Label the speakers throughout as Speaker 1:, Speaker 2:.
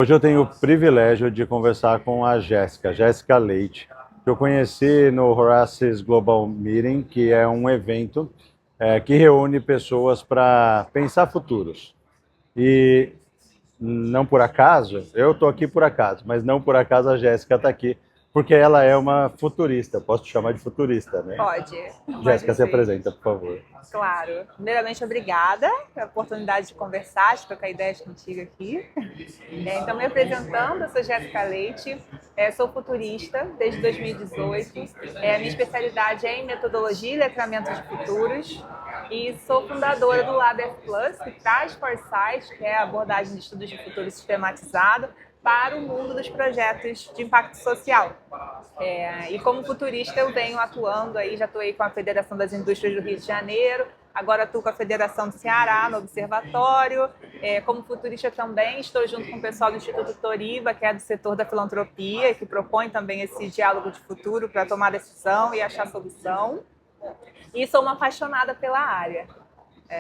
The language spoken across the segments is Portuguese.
Speaker 1: Hoje eu tenho o privilégio de conversar com a Jéssica Leite, que eu conheci no Horaces Global Meeting, que é um evento que reúne pessoas para pensar futuros. E não por acaso, eu estou aqui por acaso, mas não por acaso a Jéssica está aqui, porque ela é uma futurista. Posso te chamar de futurista, né?
Speaker 2: Pode,
Speaker 1: Jéssica,
Speaker 2: pode
Speaker 1: se
Speaker 2: sim.
Speaker 1: apresenta, por favor.
Speaker 2: Claro. Primeiramente, obrigada pela oportunidade de conversar, de trocar ideias contigo aqui. Então, me apresentando, eu sou Jéssica Leite, sou futurista desde 2018. A minha especialidade é em metodologia e letramento de futuros. E sou fundadora do LabF Plus, que traz Foresight, que é a abordagem de estudos de futuro sistematizado, para o mundo dos projetos de impacto social. E como futurista eu venho atuando aí, já atuei com a Federação das Indústrias do Rio de Janeiro, agora atuo com a Federação do Ceará no Observatório. Como futurista também estou junto com o pessoal do Instituto Toriba, que é do setor da filantropia, que propõe também esse diálogo de futuro para tomar decisão e achar solução. E sou uma apaixonada pela área.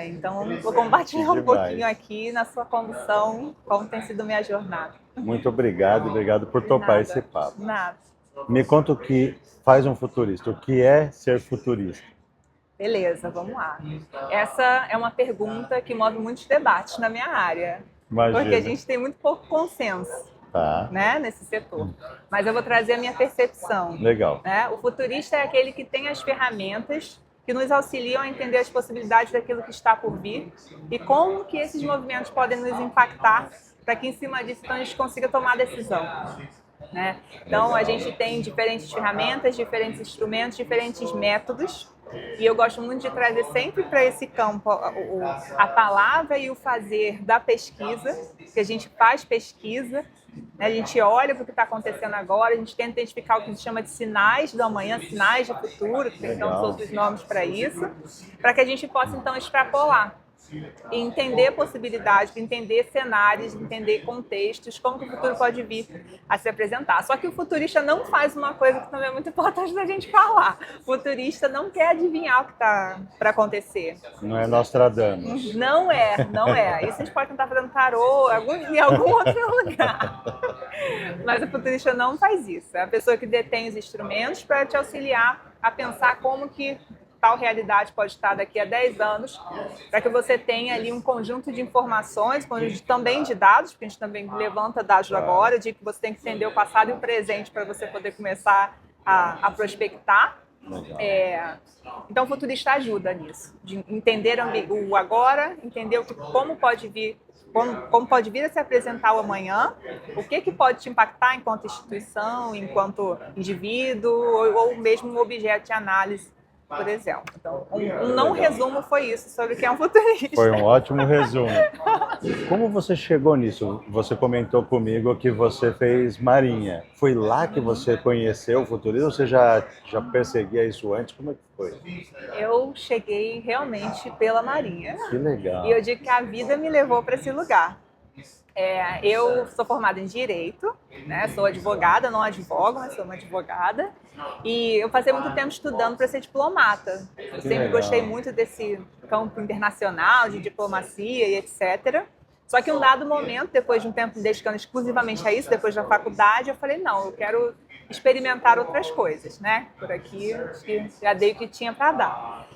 Speaker 2: Então, vou compartilhar um pouquinho aqui na sua condução, como tem sido minha jornada.
Speaker 1: Muito obrigado por topar esse papo.
Speaker 2: Nada.
Speaker 1: Me conta o que faz um futurista, o que é ser futurista?
Speaker 2: Beleza, vamos lá. Essa é uma pergunta que move muitos debates na minha área.
Speaker 1: Imagina.
Speaker 2: Porque a gente tem muito pouco consenso, né, nesse setor. Mas eu vou trazer a minha percepção.
Speaker 1: Legal.
Speaker 2: Né? O futurista é aquele que tem as ferramentas que nos auxiliam a entender as possibilidades daquilo que está por vir e como que esses movimentos podem nos impactar para que em cima disso então, a gente consiga tomar decisão. Né? Então, a gente tem diferentes ferramentas, diferentes instrumentos, diferentes métodos, e eu gosto muito de trazer sempre para esse campo a palavra e o fazer da pesquisa, que a gente faz pesquisa, né? A gente olha para o que está acontecendo agora, a gente tenta identificar o que a gente chama de sinais do amanhã, sinais do futuro, que tem então outros nomes para isso, para que a gente possa então extrapolar. E entender possibilidades, entender cenários, entender contextos, como que o futuro pode vir a se apresentar. Só que o futurista não faz uma coisa que também é muito importante da gente falar. O futurista não quer adivinhar o que está para acontecer.
Speaker 1: Não é Nostradamus.
Speaker 2: Não é. Isso a gente pode tentar fazer no tarô, em algum outro lugar. Mas o futurista não faz isso. É a pessoa que detém os instrumentos para te auxiliar a pensar como que tal realidade pode estar daqui a 10 anos, para que você tenha ali um conjunto de informações, também de dados, porque a gente também levanta dados agora, de que você tem que entender o passado e o presente para você poder começar a prospectar. Então o futurista ajuda nisso, de entender o agora, entender como pode vir a se apresentar o amanhã, o que pode te impactar enquanto instituição, enquanto indivíduo, ou mesmo um objeto de análise, por exemplo. Então, um não resumo foi isso sobre o que é um futurista.
Speaker 1: Foi um ótimo resumo. Como você chegou nisso? Você comentou comigo que você fez Marinha. Foi lá que você conheceu o futurismo ou você já perseguia isso antes? Como é que foi?
Speaker 2: Eu cheguei realmente pela Marinha.
Speaker 1: Que legal.
Speaker 2: E eu digo que a vida me levou para esse lugar. Eu sou formada em Direito, né? Sou advogada, não advogo, mas sou uma advogada. E eu passei muito tempo estudando para ser diplomata. Eu sempre gostei muito desse campo internacional, de diplomacia e etc. Só que em um dado momento, depois de um tempo dedicando exclusivamente a isso, depois da faculdade, eu falei, não, eu quero experimentar outras coisas, né? Por aqui, acho que já dei o que tinha para dar.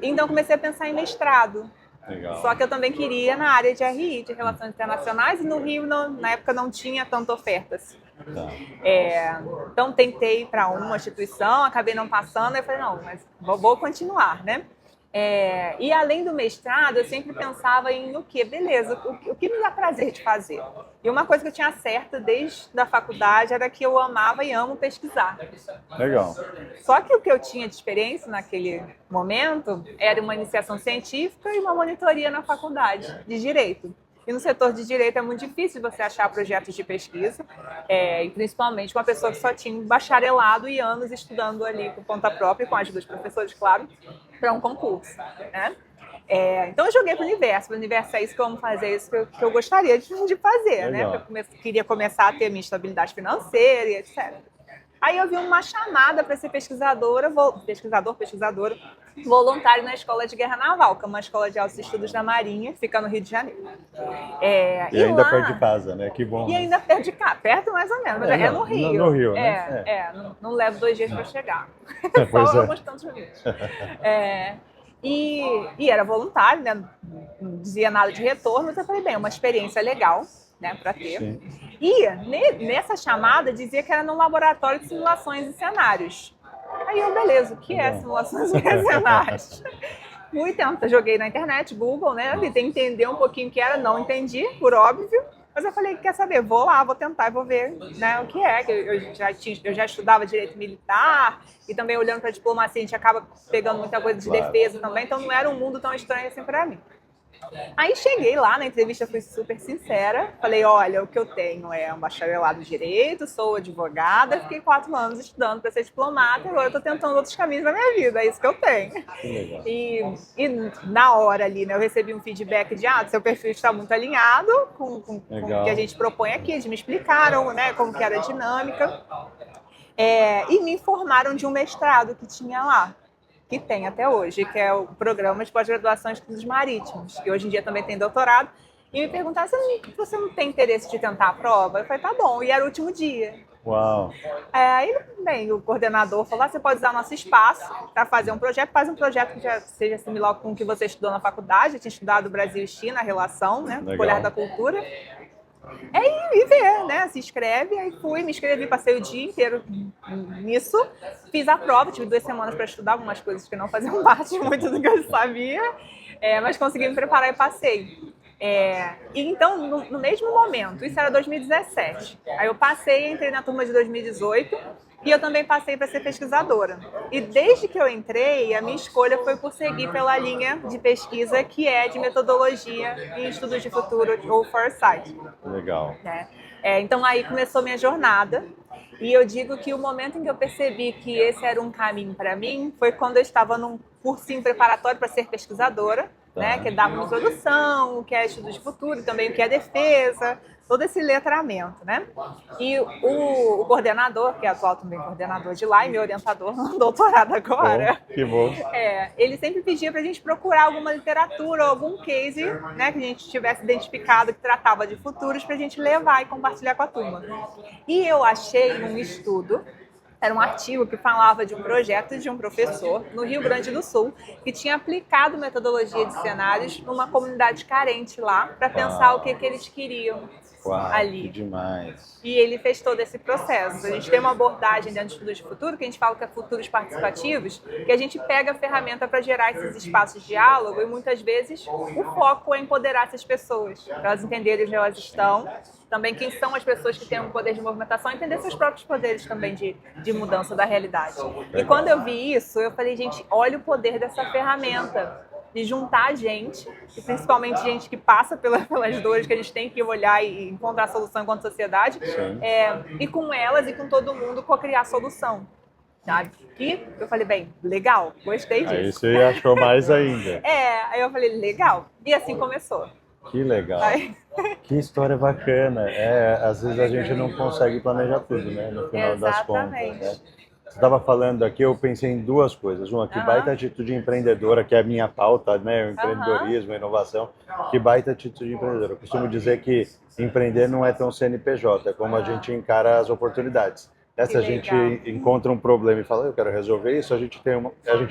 Speaker 2: Então comecei a pensar em mestrado.
Speaker 1: Legal.
Speaker 2: Só que eu também queria na área de RI, de Relações Internacionais, e no Rio, na época, não tinha tanta oferta. Então, tentei para uma instituição, acabei não passando, aí eu falei, não, mas vou continuar, né? E além do mestrado, eu sempre pensava em o que? Beleza, o que me dá prazer de fazer? E uma coisa que eu tinha certa desde a faculdade era que eu amava e amo pesquisar.
Speaker 1: Legal.
Speaker 2: Só que o que eu tinha de experiência naquele momento era uma iniciação científica e uma monitoria na faculdade de Direito. E no setor de Direito é muito difícil você achar projetos de pesquisa, e principalmente uma pessoa que só tinha um bacharelado e anos estudando ali por conta própria, com a ajuda dos professores, claro, para um concurso, né? Então eu joguei para o universo é isso que eu amo fazer, é isso que eu gostaria de fazer, né? Eu queria começar a ter minha estabilidade financeira e etc. Aí eu vi uma chamada para ser pesquisadora, voluntário na Escola de Guerra Naval, que é uma escola de altos estudos da Marinha, que fica no Rio de Janeiro.
Speaker 1: E ainda perto de casa, né? Que bom.
Speaker 2: E ainda perto de cá, perto mais ou menos, mas é no Rio.
Speaker 1: No Rio, né?
Speaker 2: Não levo 2 dias para chegar.
Speaker 1: Pois
Speaker 2: Só
Speaker 1: é.
Speaker 2: alguns tantos minutos. E era voluntário, né? Não dizia nada de retorno, mas eu falei, bem, uma experiência legal, né, para ter.
Speaker 1: Sim.
Speaker 2: E nessa chamada dizia que era num laboratório de simulações e cenários. Aí eu, beleza, o que é simulações e cenários? Fui tentar, joguei na internet, Google, né? Tentei entender um pouquinho o que era, não entendi, por óbvio. Mas eu falei, quer saber, vou lá, vou tentar e vou ver, né, o que é. Eu já estudava direito militar e também olhando para a diplomacia, a gente acaba pegando muita coisa de defesa também, então não era um mundo tão estranho assim para mim. Aí cheguei lá na entrevista, fui super sincera, falei, olha, o que eu tenho é um bacharelado em Direito, sou advogada, fiquei 4 anos estudando para ser diplomata, agora eu estou tentando outros caminhos na minha vida, é isso que eu tenho. E na hora ali, né, eu recebi um feedback de, seu perfil está muito alinhado com o que a gente propõe aqui, eles me explicaram, né, como que era a dinâmica, e me informaram de um mestrado que tinha lá, que tem até hoje, que é o Programa de Pós-Graduação em Estudos Marítimos, que hoje em dia também tem doutorado, e me perguntaram, você não tem interesse de tentar a prova? Eu falei, tá bom, e era o último dia.
Speaker 1: Uau!
Speaker 2: Aí, bem, o coordenador falou, você pode usar nosso espaço para fazer um projeto, faz um projeto que já seja similar com o que você estudou na faculdade, eu tinha estudado Brasil e China, a relação, né, o olhar da cultura. E ver, né? Se inscreve, aí fui, me inscrevi, passei o dia inteiro nisso, fiz a prova, tive 2 semanas para estudar algumas coisas que não faziam parte muito do que eu sabia, mas consegui me preparar e passei. E então, no mesmo momento, isso era 2017, aí eu passei, entrei na turma de 2018, e eu também passei para ser pesquisadora. E desde que eu entrei, a minha escolha foi por seguir pela linha de pesquisa que é de metodologia em estudos de futuro, ou Foresight.
Speaker 1: Legal.
Speaker 2: Então aí começou minha jornada. E eu digo que o momento em que eu percebi que esse era um caminho para mim foi quando eu estava num cursinho preparatório para ser pesquisadora, né, que dava uma introdução, o que é estudos de futuro, e também o que é defesa, todo esse letramento, né? E o coordenador, que é atual também coordenador de lá e meu orientador no doutorado agora,
Speaker 1: que bom.
Speaker 2: Ele sempre pedia para a gente procurar alguma literatura, algum case, né, que a gente tivesse identificado que tratava de futuros para a gente levar e compartilhar com a turma. E eu achei um estudo, era um artigo que falava de um projeto de um professor no Rio Grande do Sul que tinha aplicado metodologia de cenários numa comunidade carente lá para pensar o que eles queriam ali.
Speaker 1: Que demais.
Speaker 2: E ele fez todo esse processo. A gente tem uma abordagem dentro do estudo de futuro, que a gente fala que é futuros participativos, que a gente pega a ferramenta para gerar esses espaços de diálogo e muitas vezes o foco é empoderar essas pessoas, para elas entenderem onde elas estão, também quem são as pessoas que têm um poder de movimentação, entender seus próprios poderes também de mudança da realidade. E quando eu vi isso, eu falei, gente, olha o poder dessa ferramenta, de juntar a gente, e principalmente gente que passa pelas dores que a gente tem que olhar e encontrar solução enquanto sociedade, e com elas e com todo mundo co-criar a solução. Sabe? E eu falei, bem, legal, gostei disso.
Speaker 1: Aí você achou mais ainda.
Speaker 2: Aí eu falei, legal. E assim começou.
Speaker 1: Que legal. Que história bacana. Às vezes a gente não consegue planejar tudo, né? No final das contas. Né? Você estava falando aqui, eu pensei em 2 coisas. Uma, que baita atitude empreendedora, que é a minha pauta, né? O empreendedorismo, a inovação. Que baita atitude empreendedora. Eu costumo dizer que empreender não é tão CNPJ, é como a gente encara as oportunidades. Se a gente encontra um problema e fala, eu quero resolver isso, a gente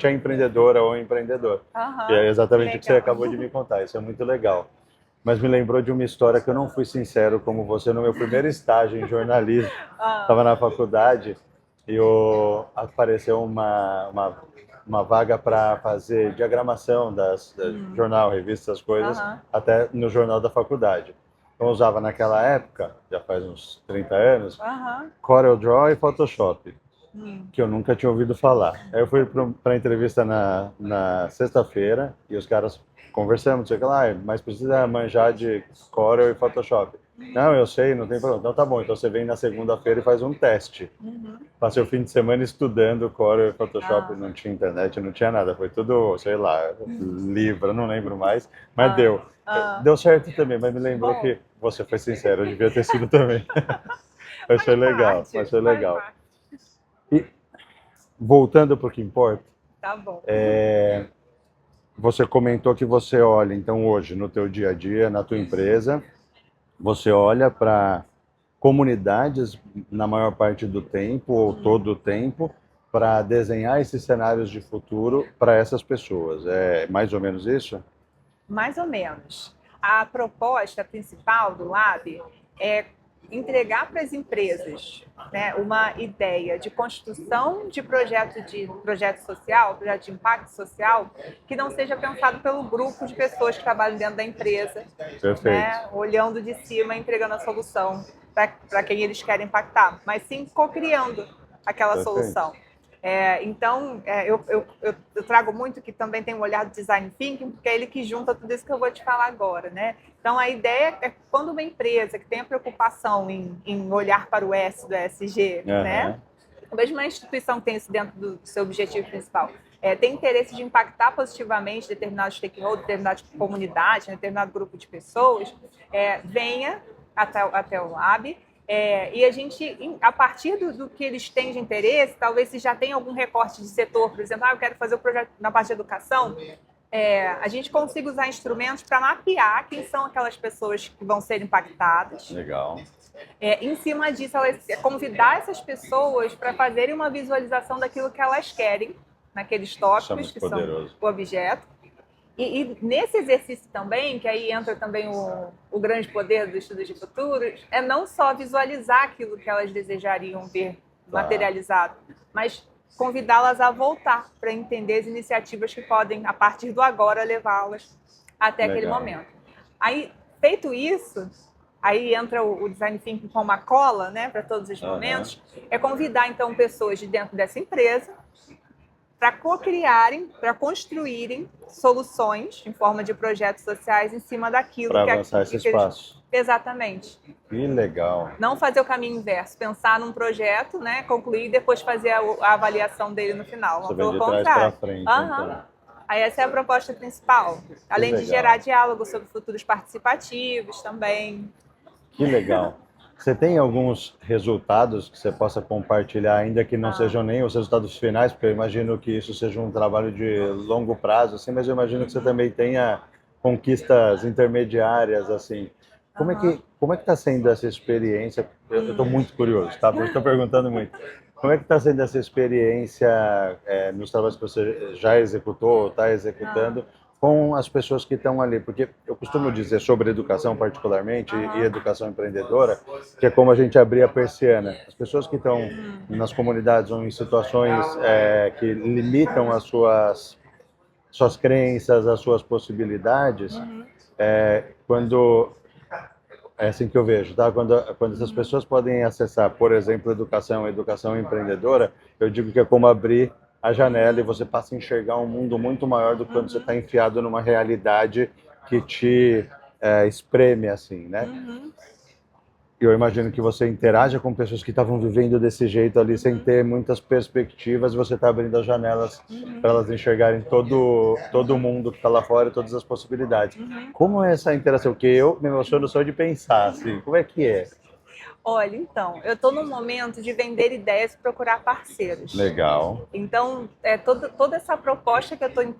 Speaker 1: é empreendedora ou empreendedor. E é exatamente o que você acabou de me contar, isso é muito legal. Mas me lembrou de uma história que eu não fui sincero como você no meu primeiro estágio em jornalismo. Estava na faculdade e apareceu uma vaga para fazer diagramação das jornal, revistas, coisas, até no jornal da faculdade. Eu usava naquela época, já faz uns 30 anos, CorelDRAW e Photoshop, que eu nunca tinha ouvido falar. Aí eu fui para a entrevista na sexta-feira e os caras conversamos, não sei o que lá, mas precisa manjar de Corel e Photoshop. Não, eu sei, não tem problema. Então tá bom, então você vem na segunda-feira e faz um teste. Passei o fim de semana estudando Corel e Photoshop, não tinha internet, não tinha nada, foi tudo, sei lá, livro, não lembro mais, mas deu. Deu certo também, mas me lembrou que você foi sincero, eu devia ter sido também. Mas foi legal, mas foi legal. E voltando para o que importa,
Speaker 2: Tá bom.
Speaker 1: Você comentou que você olha, então hoje, no teu dia a dia, na tua empresa, você olha para comunidades na maior parte do tempo, ou todo o tempo, para desenhar esses cenários de futuro para essas pessoas. É mais ou menos isso?
Speaker 2: Mais ou menos. A proposta principal do Lab é entregar para as empresas, né, uma ideia de construção de projeto social, projeto de impacto social, que não seja pensado pelo grupo de pessoas que trabalham dentro da empresa,
Speaker 1: Perfeito.
Speaker 2: né, olhando de cima e entregando a solução para quem eles querem impactar, mas sim co-criando aquela
Speaker 1: Perfeito.
Speaker 2: solução. Eu trago muito que também tem um olhar do design thinking, porque é ele que junta tudo isso que eu vou te falar agora, né? Então, a ideia é que quando uma empresa que tem a preocupação em olhar para o S do ESG, né? Mesmo uma instituição que tem isso dentro do seu objetivo principal, tem interesse de impactar positivamente determinados stakeholders, determinada comunidade, determinado grupo de pessoas, venha até o Lab. E a gente, a partir do que eles têm de interesse, talvez se já tem algum recorte de setor, por exemplo, eu quero fazer o projeto na parte de educação, a gente consiga usar instrumentos para mapear quem são aquelas pessoas que vão ser impactadas.
Speaker 1: Legal.
Speaker 2: Em cima disso, convidar essas pessoas para fazerem uma visualização daquilo que elas querem, naqueles tópicos que são o objeto. E nesse exercício também, que aí entra também o grande poder do estudo de futuros, é não só visualizar aquilo que elas desejariam ver materializado, mas convidá-las a voltar para entender as iniciativas que podem, a partir do agora, levá-las até aquele momento. Aí, feito isso, aí entra o design thinking com uma cola, né, para todos os momentos, é convidar, então, pessoas de dentro dessa empresa para co-criarem, para construírem soluções em forma de projetos sociais em cima daquilo
Speaker 1: que avançar esse espaço.
Speaker 2: Exatamente.
Speaker 1: Que legal.
Speaker 2: Não fazer o caminho inverso, pensar num projeto, né, concluir e depois fazer a avaliação dele no final.
Speaker 1: Você vem de trás para frente, então.
Speaker 2: Aí essa é a proposta principal. Além de gerar diálogo sobre futuros participativos também.
Speaker 1: Que legal. Você tem alguns resultados que você possa compartilhar, ainda que não sejam nem os resultados finais, porque eu imagino que isso seja um trabalho de longo prazo, assim, mas eu imagino que você também tenha conquistas intermediárias, assim. Como é que está sendo essa experiência? Eu estou muito curioso, tá? Estou perguntando muito. Como é que está sendo essa experiência nos trabalhos que você já executou ou está executando com as pessoas que estão ali? Porque eu costumo dizer sobre educação particularmente e educação empreendedora, que é como a gente abrir a persiana. As pessoas que estão nas comunidades ou em situações que limitam as suas crenças, as suas possibilidades, quando... É assim que eu vejo, tá? Quando essas pessoas podem acessar, por exemplo, educação empreendedora, eu digo que é como abrir a janela e você passa a enxergar um mundo muito maior do que quando você está enfiado numa realidade que te espreme, assim, né? Eu imagino que você interaja com pessoas que estavam vivendo desse jeito ali, sem ter muitas perspectivas, e você está abrindo as janelas para elas enxergarem todo mundo que está lá fora, todas as possibilidades. Como é essa interação? Porque eu me emociono só de pensar, assim, como é que é?
Speaker 2: Olha, então, eu estou no momento de vender ideias e procurar parceiros.
Speaker 1: Legal.
Speaker 2: Então, toda essa proposta que eu estou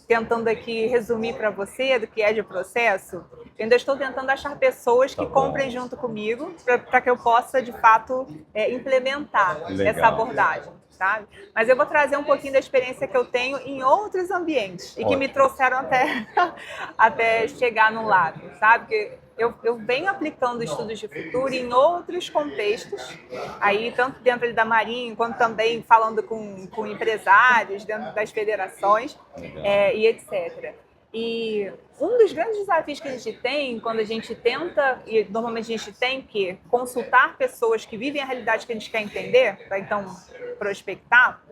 Speaker 2: tentando aqui resumir para você do que é de processo, eu ainda estou tentando achar pessoas que comprem junto comigo para que eu possa, de fato, implementar essa abordagem, sabe? Mas eu vou trazer um pouquinho da experiência que eu tenho em outros ambientes e que me trouxeram até chegar no lado, sabe? Porque eu venho aplicando estudos de futuro em outros contextos, aí tanto dentro da Marinha, quanto também falando com empresários, dentro das federações e etc. E um dos grandes desafios que a gente tem, quando a gente tenta, e normalmente a gente tem que consultar pessoas que vivem a realidade que a gente quer entender, para então prospectar,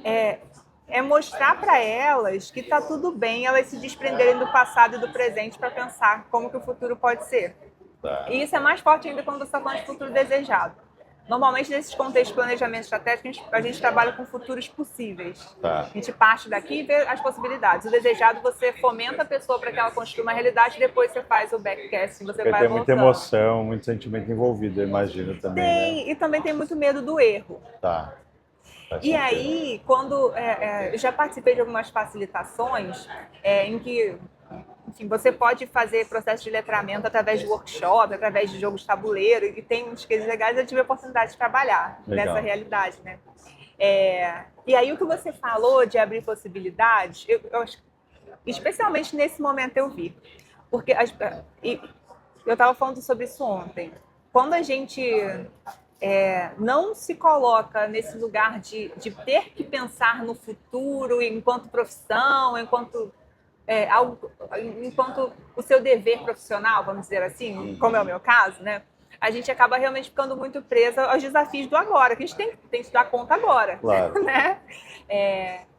Speaker 2: é mostrar para elas que está tudo bem elas se desprenderem do passado e do presente para pensar como que o futuro pode ser. E isso é mais forte ainda quando você está falando de futuro desejado. Normalmente, nesses contextos de planejamento estratégico, a gente trabalha com futuros possíveis. A gente parte daqui e vê as possibilidades. O desejado, você fomenta a pessoa para que ela construa uma realidade e depois você faz o backcasting, você vai
Speaker 1: tem
Speaker 2: voltando.
Speaker 1: muita emoção, muito sentimento envolvido, eu imagino também.
Speaker 2: Tem, né? E também tem muito medo do erro. E aí, quando eu já participei de algumas facilitações em que, enfim, você pode fazer processo de letramento através de workshop, através de jogos de tabuleiro, e tem muitos cases legais. Eu tive a oportunidade de trabalhar nessa realidade, né? E aí o que você falou de abrir possibilidades, eu acho, especialmente nesse momento eu vi, porque eu estava falando sobre isso ontem. Quando a gente não se coloca nesse lugar de ter que pensar no futuro enquanto profissão, enquanto o seu dever profissional, vamos dizer assim, como é o meu caso, né? A gente acaba realmente ficando muito presa aos desafios do agora, que a gente tem que dar conta agora.
Speaker 1: Claro.
Speaker 2: Né?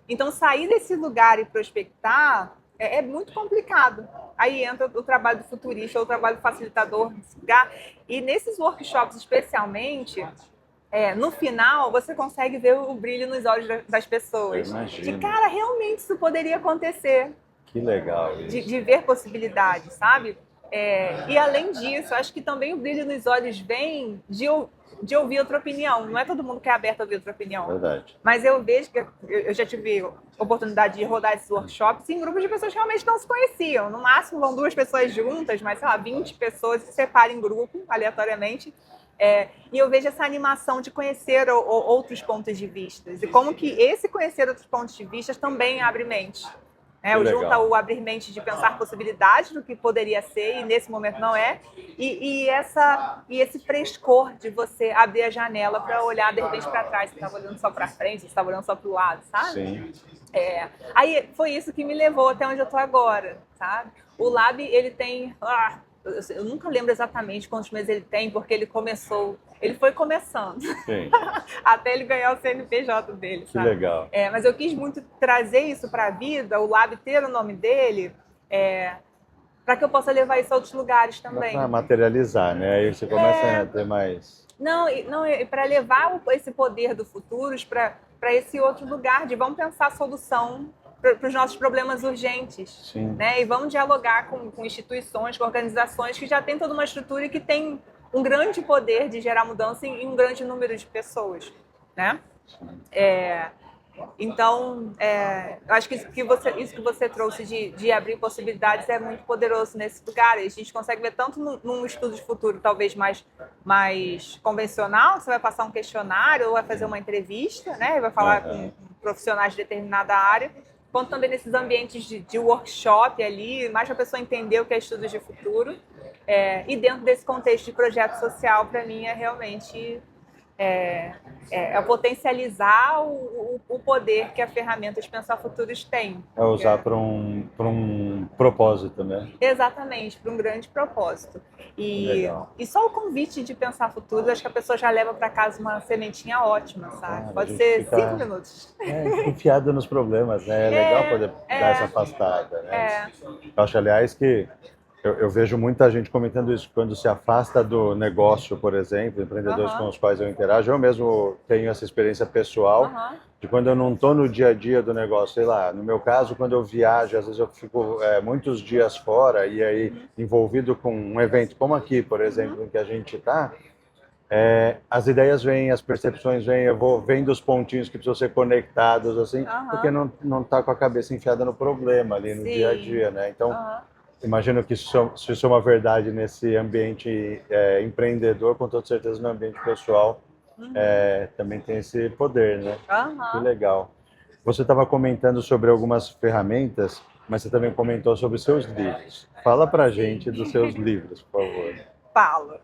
Speaker 2: Então, sair desse lugar e prospectar é muito complicado. Aí entra o trabalho do futurista, o trabalho do facilitador nesse lugar. E nesses workshops, especialmente, no final, você consegue ver o brilho nos olhos das pessoas. De cara, realmente isso poderia acontecer.
Speaker 1: Que legal isso.
Speaker 2: De ver possibilidades, sabe? E além disso, acho que também o brilho nos olhos vem de ouvir outra opinião. Não é todo mundo que é aberto a ouvir outra opinião.
Speaker 1: Verdade.
Speaker 2: Mas eu vejo que eu já tive oportunidade de rodar esses workshops em grupos de pessoas que realmente não se conheciam. No máximo vão 2 pessoas juntas, mas sei lá, 20 pessoas se separam em grupo, aleatoriamente. E eu vejo essa animação de conhecer outros pontos de vista. E como que esse conhecer outros pontos de vista também abre mente. Junta o abrir mente de pensar possibilidades do que poderia ser e nesse momento não é, e esse frescor de você abrir a janela para olhar de repente para trás. Você estava olhando só para frente, você estava olhando só para o lado, sabe?
Speaker 1: Sim.
Speaker 2: Aí foi isso que me levou até onde eu estou agora, sabe? O Lab, ele tem... eu nunca lembro exatamente quantos meses ele tem, porque ele foi começando.
Speaker 1: Sim.
Speaker 2: Até ele ganhar o CNPJ dele, sabe?
Speaker 1: Que legal.
Speaker 2: Mas eu quis muito trazer isso para a vida, o Lab ter o nome dele, para que eu possa levar isso a outros lugares também.
Speaker 1: Para materializar, né? Aí você começa a ter mais...
Speaker 2: Não, para levar esse poder do Futuros para esse outro lugar de vamos pensar a solução para os nossos problemas urgentes.
Speaker 1: Sim.
Speaker 2: Né? E vamos dialogar com instituições, com organizações que já têm toda uma estrutura e que têm um grande poder de gerar mudança em um grande número de pessoas. Né? Então, eu acho que isso que você trouxe de abrir possibilidades é muito poderoso nesse lugar. E a gente consegue ver tanto num estudo de futuro, talvez mais convencional, você vai passar um questionário ou vai fazer uma entrevista, né? Vai falar com profissionais de determinada área, quanto também nesses ambientes de workshop ali, mais para a pessoa entender o que é estudos de futuro. E dentro desse contexto de projeto social, para mim, é realmente potencializar o poder que a ferramenta de pensar futuros tem.
Speaker 1: Usar para um propósito, né?
Speaker 2: Exatamente, para um grande propósito. E só o convite de pensar futuros, acho que a pessoa já leva para casa uma sementinha ótima, sabe? Pode ser 5 minutos.
Speaker 1: Enfiado nos problemas, né? É legal poder dar essa afastada, né? Eu acho, aliás, que eu vejo muita gente comentando isso, quando se afasta do negócio, por exemplo, empreendedores com os quais eu interajo. Eu mesmo tenho essa experiência pessoal de quando eu não estou no dia a dia do negócio. Sei lá, no meu caso, quando eu viajo, às vezes eu fico muitos dias fora e aí envolvido com um evento como aqui, por exemplo, em que a gente está, as ideias vêm, as percepções vêm, eu vou vendo os pontinhos que precisam ser conectados, assim, porque não está com a cabeça enfiada no problema ali no dia a dia, né? Então, imagino que se isso é uma verdade nesse ambiente empreendedor, com toda certeza no ambiente pessoal também tem esse poder, né? Que legal. Você estava comentando sobre algumas ferramentas, mas você também comentou sobre seus livros. Fala pra gente dos seus livros, por favor.
Speaker 2: Falo.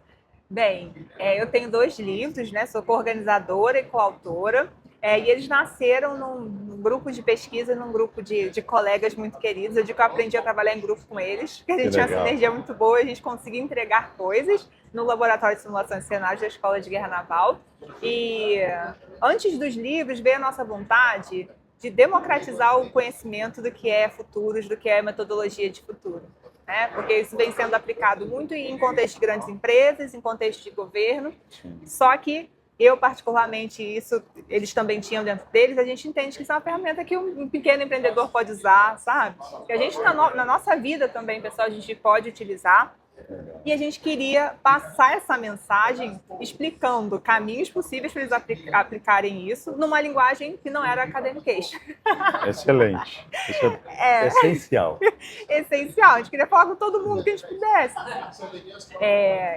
Speaker 2: Bem, eu tenho 2 livros, né? Sou coorganizadora e coautora. E eles nasceram num grupo de pesquisa, num grupo de colegas muito queridos. Eu digo que eu aprendi a trabalhar em grupo com eles, porque a gente tinha uma sinergia muito boa, a gente conseguia entregar coisas no laboratório de simulação de cenários da Escola de Guerra Naval. E antes dos livros veio a nossa vontade de democratizar o conhecimento do que é futuros, do que é metodologia de futuro. Porque isso vem sendo aplicado muito em contexto de grandes empresas, em contexto de governo, só que eu, particularmente, isso eles também tinham dentro deles, a gente entende que isso é uma ferramenta que um pequeno empreendedor pode usar, sabe? Que a gente, na nossa vida também, pessoal, a gente pode utilizar. E a gente queria passar essa mensagem explicando caminhos possíveis para eles aplicarem isso numa linguagem que não era academiquez.
Speaker 1: Excelente. Isso é essencial.
Speaker 2: Essencial, a gente queria falar com todo mundo que a gente pudesse.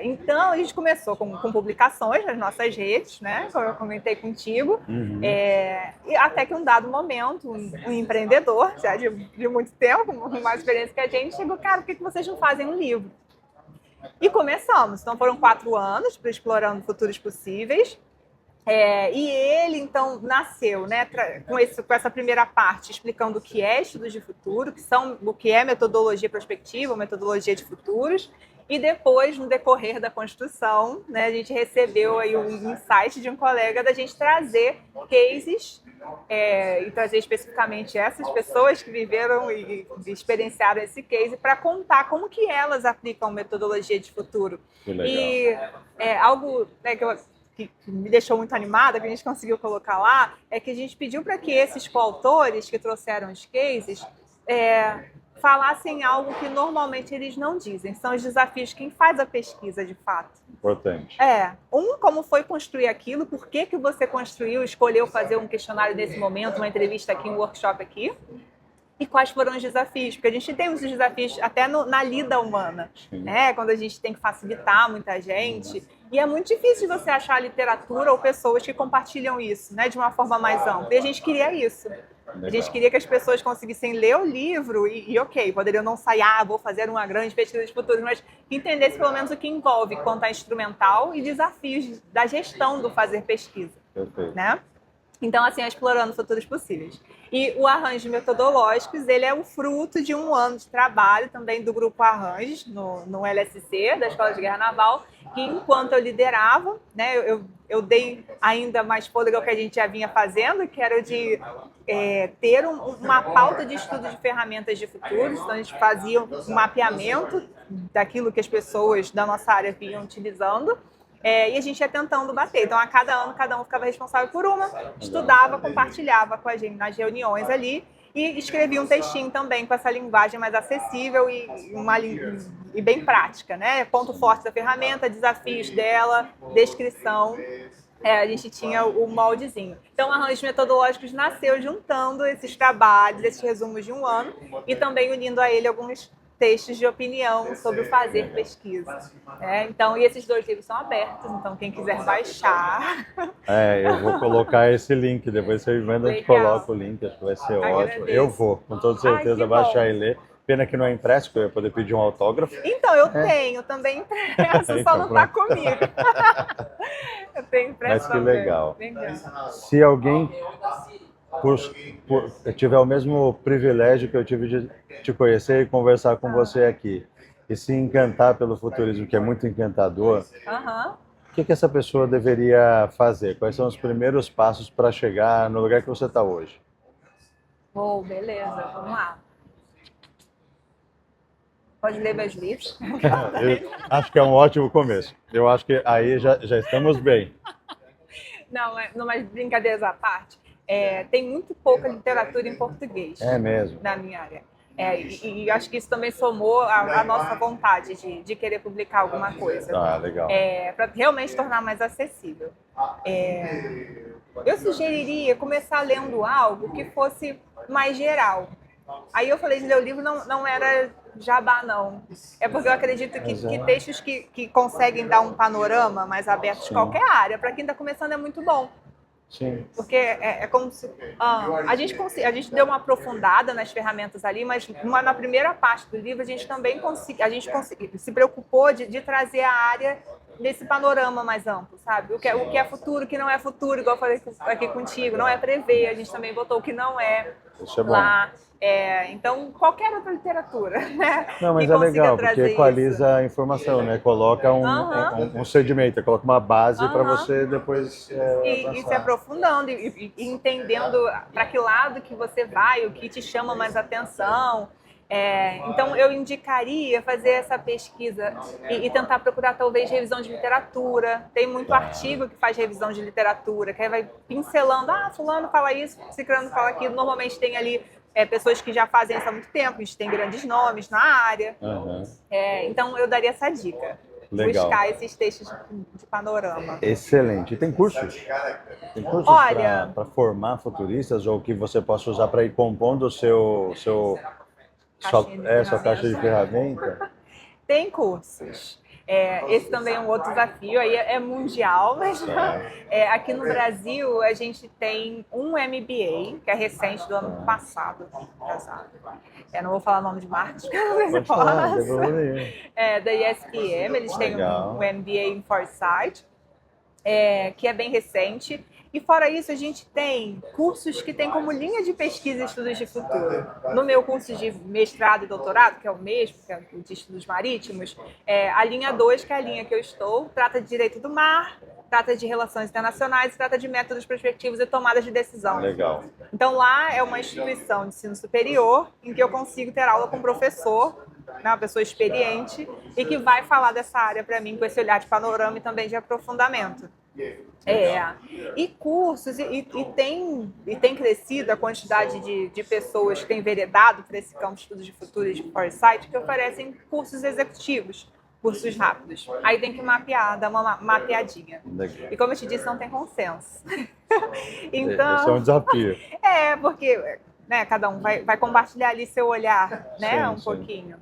Speaker 2: Então, a gente começou com publicações nas nossas redes, né? Como eu comentei contigo. E até que um dado momento, um empreendedor, já de muito tempo, com mais experiência que a gente, chegou, cara, por que vocês não fazem um livro? E começamos. Então, foram 4 anos para Explorando Futuros Possíveis. E ele, então, nasceu, né, com essa primeira parte, explicando o que é estudos de futuro, o que é metodologia prospectiva, metodologia de futuros. E depois, no decorrer da construção, né, a gente recebeu aí um insight de um colega da gente trazer cases e trazer especificamente essas pessoas que viveram e experienciaram esse case para contar como que elas aplicam metodologia de futuro.
Speaker 1: Que legal.
Speaker 2: E algo, né, que me deixou muito animada, que a gente conseguiu colocar lá, é que a gente pediu para que esses coautores que trouxeram os cases falassem algo que normalmente eles não dizem. São os desafios, quem faz a pesquisa de fato.
Speaker 1: Importante.
Speaker 2: Como foi construir aquilo, por que você construiu, escolheu fazer um questionário nesse momento, uma entrevista aqui, um workshop aqui, e quais foram os desafios, porque a gente tem os desafios até na lida humana, né? Quando a gente tem que facilitar muita gente, e é muito difícil você achar literatura ou pessoas que compartilham isso, né, de uma forma mais ampla, e a gente queria isso. A gente queria que as pessoas conseguissem ler o livro e ok, poderiam não sair, vou fazer uma grande pesquisa de futuros, mas que entendesse pelo menos o que envolve conta instrumental e desafios da gestão do fazer pesquisa.
Speaker 1: Perfeito.
Speaker 2: Né? Então, assim, Explorando Futuros Possíveis. E o Arranjos Metodológicos, ele é o fruto de 1 ano de trabalho também do Grupo Arranjos, no LSC, da Escola de Guerra Naval, que enquanto eu liderava, né, eu dei ainda mais fôlego ao que a gente já vinha fazendo, que era o de ter uma pauta de estudo de ferramentas de futuros. Então, a gente fazia um mapeamento daquilo que as pessoas da nossa área vinham utilizando, e a gente ia tentando bater. Então, a cada ano, cada um ficava responsável por uma, estudava, compartilhava com a gente nas reuniões ali e escrevia um textinho também com essa linguagem mais acessível e bem prática, né? Ponto forte da ferramenta, desafios dela, descrição. A gente tinha o moldezinho. Então, Arranjos Metodológicos nasceu juntando esses trabalhos, esses resumos de 1 ano e também unindo a ele alguns textos de opinião sobre o fazer pesquisa. Então, e esses 2 livros são abertos, então quem quiser baixar...
Speaker 1: Eu vou colocar esse link, depois você me manda, eu te coloco o link, acho que vai ser ótimo. Eu vou, com toda certeza, baixar e ler. Pena que não é impresso, porque eu ia poder pedir um autógrafo.
Speaker 2: Então, eu tenho também impresso, só não está comigo. Eu tenho impresso também.
Speaker 1: Mas que legal. Se alguém tiver o mesmo privilégio que eu tive de te conhecer e conversar com você aqui, e se encantar pelo futurismo, que é muito encantador, o que essa pessoa deveria fazer? Quais são os primeiros passos para chegar no lugar que você está hoje?
Speaker 2: Beleza, vamos lá. Pode ler meus livros.
Speaker 1: Acho que é um ótimo começo. Eu acho que aí já estamos bem.
Speaker 2: Não, mas brincadeiras à parte, tem muito pouca literatura em português.
Speaker 1: É mesmo?
Speaker 2: Na minha área. E acho que isso também somou a nossa vontade de querer publicar alguma coisa.
Speaker 1: Legal.
Speaker 2: Para realmente tornar mais acessível. Eu sugeriria começar lendo algo que fosse mais geral. Aí eu falei de ler o livro, não era jabá, não. É porque eu acredito que textos que conseguem dar um panorama mais aberto de qualquer área, para quem está começando, é muito bom.
Speaker 1: Sim.
Speaker 2: Porque é como se... a gente deu uma aprofundada nas ferramentas ali, mas na primeira parte do livro a gente também se preocupou de trazer a área desse panorama mais amplo, sabe? O que é futuro, o que não é futuro, igual eu falei aqui contigo, não é prever, a gente também botou o que não é. Isso é bom. Lá. Então, qualquer outra literatura, né?
Speaker 1: Não, mas é legal, porque equaliza a informação, né? Coloca um sedimento, coloca uma base para você depois
Speaker 2: e se aprofundando e entendendo para que lado que você vai, o que te chama mais atenção. Então, eu indicaria fazer essa pesquisa e tentar procurar, talvez, revisão de literatura. Tem muito artigo que faz revisão de literatura, que aí vai pincelando, fulano fala isso, ciclano fala aquilo. Normalmente tem ali pessoas que já fazem isso há muito tempo, a gente tem grandes nomes na área.
Speaker 1: Aham.
Speaker 2: Então, eu daria essa dica.
Speaker 1: Legal.
Speaker 2: Buscar esses textos de panorama.
Speaker 1: Excelente. E tem cursos? Tem cursos
Speaker 2: Olha,
Speaker 1: para formar futuristas ou que você possa usar para ir compondo
Speaker 2: Caixinha de
Speaker 1: sua caixa de ferramenta?
Speaker 2: tem cursos. Esse também é um outro desafio, aí é mundial, mas aqui no Brasil a gente tem um MBA, que é recente, do ano passado. Não vou falar o nome de marcas, porque eu não
Speaker 1: Pode falar, não tem
Speaker 2: posso.
Speaker 1: problema nenhum.
Speaker 2: Da ESPM, eles têm
Speaker 1: Legal.
Speaker 2: um MBA em Foresight, que é bem recente. E fora isso, a gente tem cursos que têm como linha de pesquisa estudos de futuro. No meu curso de mestrado e doutorado, que é o mesmo, que é o de estudos marítimos, a linha 2, que é a linha que eu estou, trata de direito do mar, trata de relações internacionais, trata de métodos prospectivos e tomadas de decisão.
Speaker 1: Legal.
Speaker 2: Então lá é uma instituição de ensino superior em que eu consigo ter aula com um professor, né, uma pessoa experiente, e que vai falar dessa área para mim com esse olhar de panorama e também de aprofundamento. E cursos, e tem crescido a quantidade de pessoas que têm veredado para esse campo de estudos de futuro e de foresight, que oferecem cursos executivos, cursos rápidos. Aí tem que mapear, dar uma mapeadinha.
Speaker 1: Legal.
Speaker 2: E como eu te disse, não tem consenso.
Speaker 1: Então, esse é um desafio.
Speaker 2: Porque cada um vai compartilhar ali seu olhar, né,
Speaker 1: Sim,
Speaker 2: um
Speaker 1: sim.
Speaker 2: pouquinho.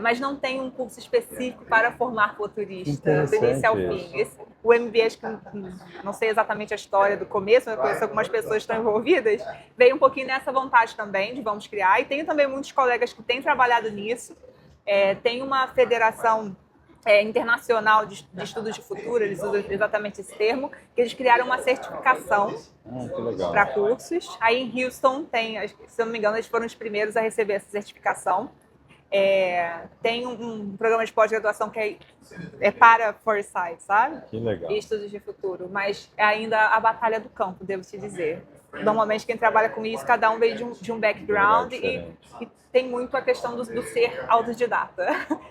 Speaker 2: Mas não tem um curso específico para formar futurista, do
Speaker 1: Interessante
Speaker 2: início ao
Speaker 1: isso.
Speaker 2: fim. O MBA, acho que não sei exatamente a história do começo, eu conheço algumas pessoas que estão envolvidas, veio um pouquinho nessa vontade também de vamos criar. E tenho também muitos colegas que têm trabalhado nisso. Tem uma federação internacional de estudos de futuro, eles usam exatamente esse termo, que eles criaram uma certificação
Speaker 1: Que legal.
Speaker 2: para cursos. Aí em Houston se eu não me engano, eles foram os primeiros a receber essa certificação. Tem um programa de pós-graduação que é para Foresight, sabe?
Speaker 1: Que legal.
Speaker 2: E estudos de futuro, mas é ainda a batalha do campo, devo te dizer. Normalmente quem trabalha com isso, cada um veio de um background e tem muito a questão do ser autodidata,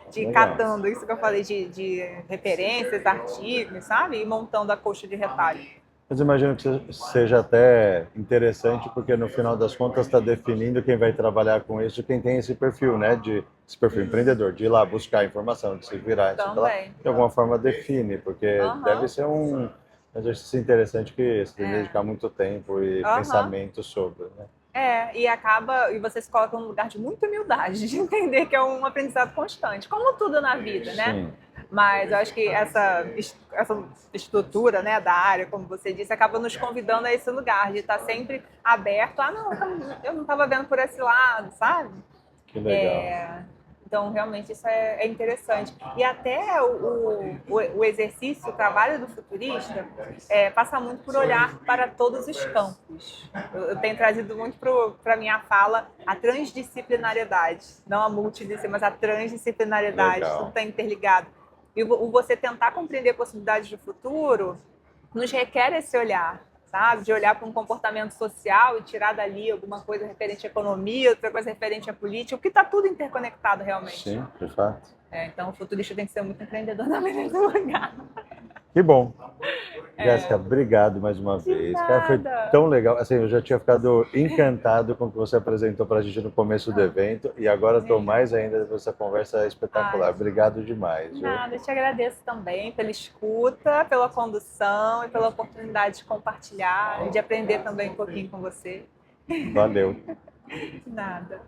Speaker 2: de ir
Speaker 1: Legal.
Speaker 2: catando isso que eu falei de referências, artigos, sabe? E montando a coxa de retalho.
Speaker 1: Mas imagino que seja até interessante, porque no final das contas está definindo quem vai trabalhar com isso, quem tem esse perfil, né? Esse perfil empreendedor, de ir lá buscar informação, de se virar,
Speaker 2: Também.
Speaker 1: de alguma forma define, porque deve ser um exercício interessante que se tem que dedicar muito tempo e pensamento sobre, né?
Speaker 2: E você se coloca num lugar de muita humildade, de entender que é um aprendizado constante, como tudo na vida, né?
Speaker 1: Sim.
Speaker 2: Mas eu acho que essa estrutura, né, da área, como você disse, acaba nos convidando a esse lugar, de estar sempre aberto. Não, eu não estava vendo por esse lado, sabe?
Speaker 1: Que legal.
Speaker 2: Então, realmente, isso é interessante. E até o exercício, o trabalho do futurista, passa muito por olhar para todos os campos. Eu tenho trazido muito para a minha fala a transdisciplinariedade, não a multidisciplinaridade, mas a transdisciplinariedade,
Speaker 1: Legal.
Speaker 2: tudo está interligado. E você tentar compreender possibilidades do futuro nos requer esse olhar, sabe? De olhar para um comportamento social e tirar dali alguma coisa referente à economia, outra coisa referente à política, porque está tudo interconectado realmente.
Speaker 1: Sim, de fato.
Speaker 2: Então o futurista tem que ser muito empreendedor na mesma lugar.
Speaker 1: Que bom. Jéssica, obrigado mais uma vez. Cara, foi tão legal. Assim, eu já tinha ficado encantado com o que você apresentou para a gente no começo do evento e agora estou mais ainda dessa conversa espetacular. Obrigado demais. Viu?
Speaker 2: Nada, eu te agradeço também pela escuta, pela condução e pela oportunidade de compartilhar e de aprender também um pouquinho com você.
Speaker 1: Valeu.
Speaker 2: Nada.